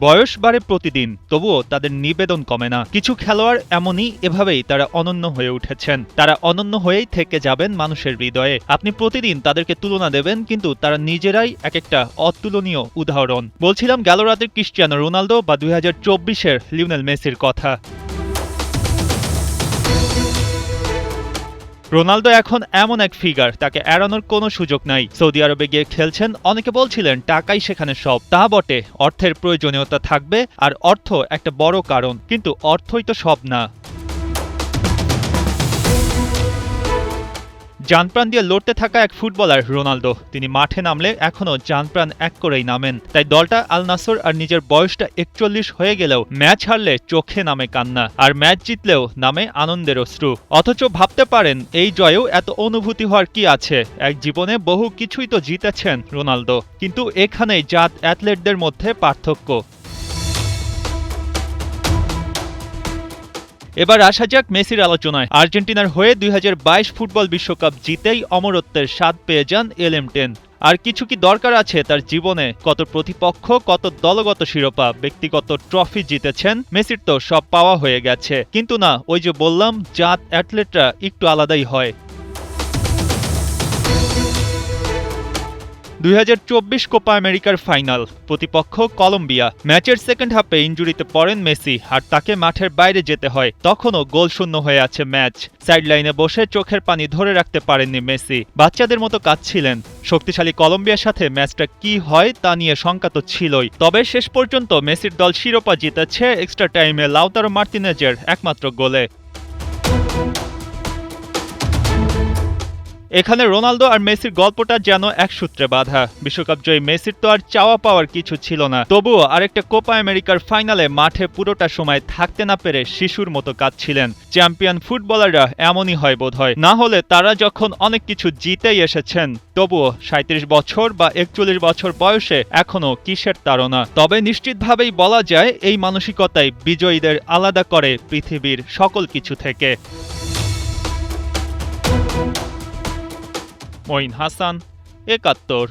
বয়স বাড়ে প্রতিদিন, তবুও তাদের নিবেদন কমে না। কিছু খেলোয়াড় এমনই, এভাবেই তারা অনন্য হয়ে উঠেছেন। তারা অনন্য হয়েই থেকে যাবেন মানুষের হৃদয়ে। আপনি প্রতিদিন তাদেরকে তুলনা দেবেন, কিন্তু তারা নিজেরাই এক একটা অতুলনীয় উদাহরণ। বলছিলাম গেল রাতের ক্রিস্টিয়ানো রোনালদো বা 2024-এর লিওনেল মেসির কথা। রোনালদো এখন এমন এক ফিগার, তাকে এড়ানোর কোনো সুযোগ নাই। সৌদি আরবে গিয়ে খেলছেন, অনেকে বলছিলেন টাকাই সেখানে সব। তা বটে, অর্থের প্রয়োজনীয়তা থাকবে, আর অর্থ একটা বড় কারণ, কিন্তু অর্থই তো সব না। জানপ্রাণ দিয়ে লড়তে থাকা এক ফুটবলার রোনালদো। তিনি মাঠে নামলে এখনও জানপ্রাণ এক করেই নামেন। তাই দলটা আল নাসর আর নিজের বয়সটা 41 হয়ে গেলেও ম্যাচ হারলে চোখে নামে কান্না, আর ম্যাচ জিতলেও নামে আনন্দের অশ্রু। অথচ ভাবতে পারেন, এই জয়েও এত অনুভূতি হওয়ার কি আছে? এক জীবনে বহু কিছুই তো জিতেছেন রোনালদো, কিন্তু এখানেই জাত অ্যাথলেটদের মধ্যে পার্থক্য। এবার আসা যাক মেসির আলোচনায়। আর্জেন্টিনার হয়ে 2022 ফুটবল বিশ্বকাপ জিতেই অমরত্বের স্বাদ পেয়ে যান এলএম10। আর কিছু কি দরকার আছে তার জীবনে? কত প্রতিপক্ষ, কত দলগত শিরোপা, ব্যক্তিগত ট্রফি জিতেছেন। মেসির তো সব পাওয়া হয়ে গেছে, কিন্তু না, ওই যে বললাম, জাত অ্যাথলেটরা একটু আলাদাই হয়। 2024 কোপা আমেরিকার ফাইনাল, প্রতিপক্ষ কলম্বিয়া। ম্যাচের সেকেন্ড হাফে ইনজুরিতে পড়েন মেসি, আর তাকে মাঠের বাইরে যেতে হয়। তখনও গোলশূন্য হয়ে আছে ম্যাচ। সাইডলাইনে বসে চোখের পানি ধরে রাখতে পারেননি মেসি, বাচ্চাদের মতো কাঁদছিলেন। শক্তিশালী কলম্বিয়ার সাথে ম্যাচটা কি হয় তা নিয়ে শঙ্কা তো ছিলই, তবে শেষ পর্যন্ত মেসির দল শিরোপা জিতেছে এক্সট্রা টাইমে লাউতারো মার্তিনেজের একমাত্র গোলে। এখানে রোনালদো আর মেসির গল্পটা যেন এক সূত্রে বাঁধা। বিশ্বকাপ জয়ী মেসির তো আর চাওয়া পাওয়ার কিছু ছিল না, তবুও আরেকটা কোপা আমেরিকার ফাইনালে মাঠে পুরোটা সময় থাকতে না পেরে শিশুর মতো কাঁদছিলেন। চ্যাম্পিয়ন ফুটবলাররা এমনই হয় বোধহয়, না হলে তারা যখন অনেক কিছু জিতেই এসেছেন, তবুও 37 বছর বা 41 বছর বয়সে এখনও কিসের তাড়না। তবে নিশ্চিতভাবেই বলা যায়, এই মানসিকতাই বিজয়ীদের আলাদা করে পৃথিবীর সকল কিছু থেকে। মঈন হাসান, 71।